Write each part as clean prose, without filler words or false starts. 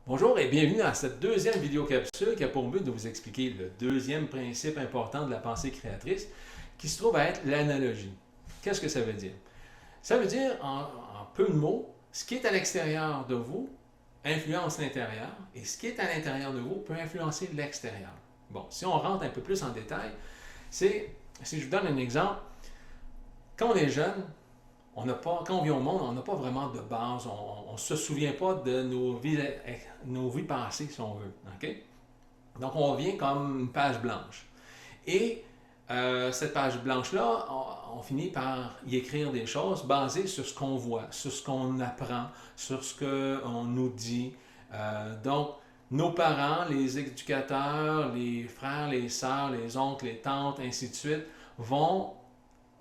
Bonjour et bienvenue dans cette deuxième vidéo capsule qui a pour but de vous expliquer le deuxième principe important de la pensée créatrice qui se trouve à être l'analogie. Qu'est-ce que ça veut dire? Ça veut dire, en peu de mots, ce qui est à l'extérieur de vous influence l'intérieur et ce qui est à l'intérieur de vous peut influencer l'extérieur. Bon, si on rentre un peu plus en détail, si je vous donne un exemple, quand on est jeune, quand on vient au monde, on n'a pas vraiment de base, on ne se souvient pas de nos vies passées, si on veut. Okay? Donc, on vient comme une page blanche. Et cette page blanche-là, on finit par y écrire des choses basées sur ce qu'on voit, sur ce qu'on apprend, sur ce qu'on nous dit. Donc, nos parents, les éducateurs, les frères, les sœurs, les oncles, les tantes, ainsi de suite, vont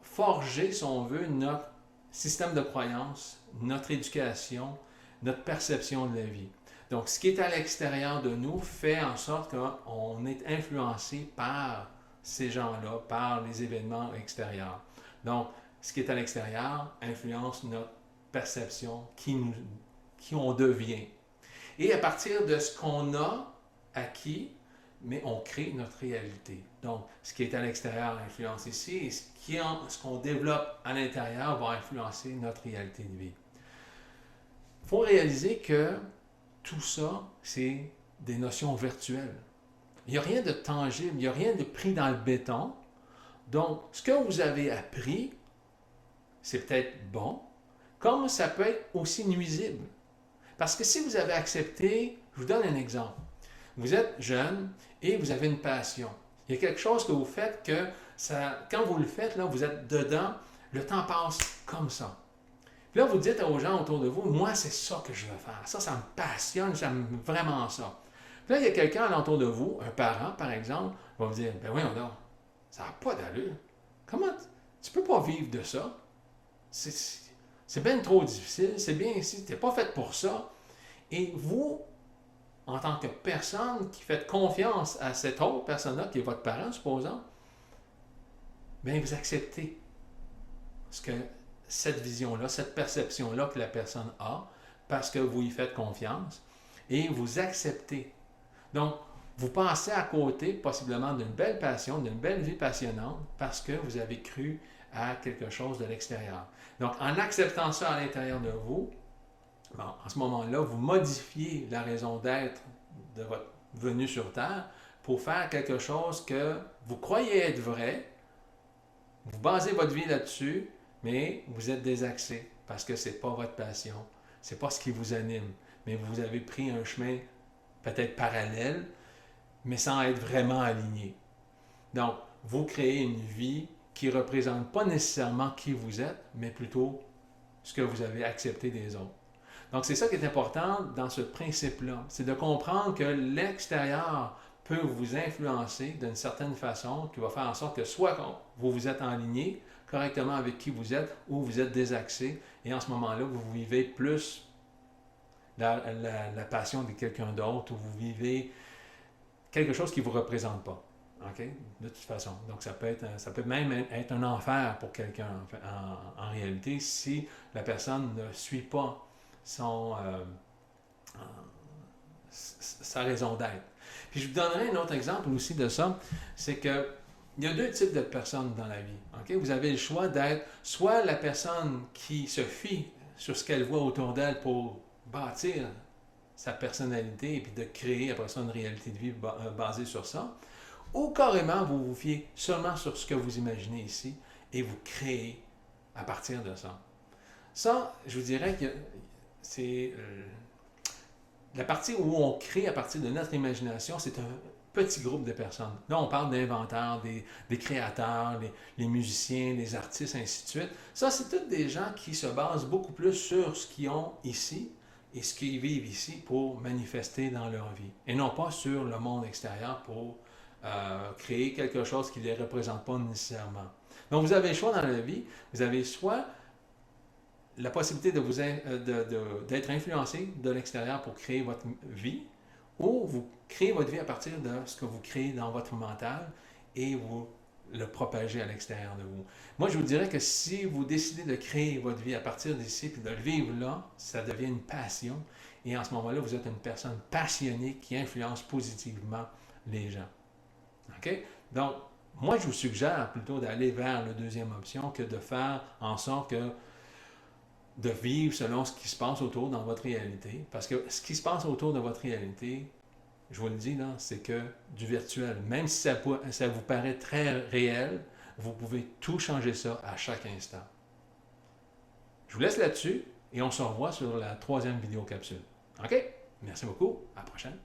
forger, si on veut, notre système de croyance, notre éducation, notre perception de la vie. Donc, ce qui est à l'extérieur de nous fait en sorte qu'on est influencé par ces gens-là, par les événements extérieurs. Donc, ce qui est à l'extérieur influence notre perception, qui on devient. Et à partir de ce qu'on a acquis, mais on crée notre réalité. Donc, ce qui est à l'extérieur influence ici, et ce qu'on développe à l'intérieur va influencer notre réalité de vie. Il faut réaliser que tout ça, c'est des notions virtuelles. Il n'y a rien de tangible, il n'y a rien de pris dans le béton. Donc, ce que vous avez appris, c'est peut-être bon, comme ça peut être aussi nuisible. Parce que si vous avez accepté, je vous donne un exemple. Vous êtes jeune et vous avez une passion. Il y a quelque chose que vous faites que quand vous le faites, là, vous êtes dedans, le temps passe comme ça. Puis là, vous dites aux gens autour de vous, moi, c'est ça que je veux faire. Ça me passionne, j'aime vraiment ça. Puis là, il y a quelqu'un alentour de vous, un parent, par exemple, va vous dire, ben oui, ça n'a pas d'allure. Comment tu peux pas vivre de ça? C'est bien trop difficile, c'est bien ici, tu n'es pas fait pour ça. Et vous, en tant que personne qui fait confiance à cette autre personne-là, qui est votre parent, supposons, bien, vous acceptez ce que cette vision-là, cette perception-là que la personne a, parce que vous y faites confiance, et vous acceptez. Donc, vous passez à côté possiblement d'une belle passion, d'une belle vie passionnante, parce que vous avez cru à quelque chose de l'extérieur. Donc, en acceptant ça à l'intérieur de vous, bon, en ce moment-là, vous modifiez la raison d'être de votre venue sur Terre pour faire quelque chose que vous croyez être vrai, vous basez votre vie là-dessus, mais vous êtes désaxé parce que ce n'est pas votre passion, ce n'est pas ce qui vous anime, mais vous avez pris un chemin peut-être parallèle, mais sans être vraiment aligné. Donc, vous créez une vie qui ne représente pas nécessairement qui vous êtes, mais plutôt ce que vous avez accepté des autres. Donc, c'est ça qui est important dans ce principe-là. C'est de comprendre que l'extérieur peut vous influencer d'une certaine façon qui va faire en sorte que soit vous vous êtes aligné correctement avec qui vous êtes ou vous êtes désaxé et en ce moment-là, vous vivez plus la passion de quelqu'un d'autre ou vous vivez quelque chose qui ne vous représente pas. Okay? De toute façon. Donc, ça peut même être un enfer pour quelqu'un en réalité si la personne ne suit pas sa raison d'être. Puis je vous donnerai un autre exemple aussi de ça, c'est que il y a deux types de personnes dans la vie. Okay? Vous avez le choix d'être soit la personne qui se fie sur ce qu'elle voit autour d'elle pour bâtir sa personnalité et puis de créer après ça une réalité de vie basée sur ça, ou carrément vous vous fiez seulement sur ce que vous imaginez ici et vous créez à partir de ça. Ça, je vous dirais que c'est la partie où on crée à partir de notre imagination, c'est un petit groupe de personnes. Là, on parle d'inventeurs, des créateurs, les musiciens, les artistes, ainsi de suite. Ça, c'est tous des gens qui se basent beaucoup plus sur ce qu'ils ont ici et ce qu'ils vivent ici pour manifester dans leur vie. Et non pas sur le monde extérieur pour créer quelque chose qui ne les représente pas nécessairement. Donc, vous avez le choix dans la vie. Vous avez soit la possibilité d'être influencé de l'extérieur pour créer votre vie, ou vous créez votre vie à partir de ce que vous créez dans votre mental et vous le propager à l'extérieur de vous. Moi, je vous dirais que si vous décidez de créer votre vie à partir d'ici, puis de le vivre là, ça devient une passion. Et en ce moment-là, vous êtes une personne passionnée qui influence positivement les gens. OK? Donc, moi, je vous suggère plutôt d'aller vers la deuxième option que de faire en sorte que de vivre selon ce qui se passe autour dans votre réalité. Parce que ce qui se passe autour de votre réalité, je vous le dis, là, c'est que du virtuel. Même si ça vous paraît très réel, vous pouvez tout changer ça à chaque instant. Je vous laisse là-dessus et on se revoit sur la troisième vidéo capsule. OK? Merci beaucoup. À la prochaine.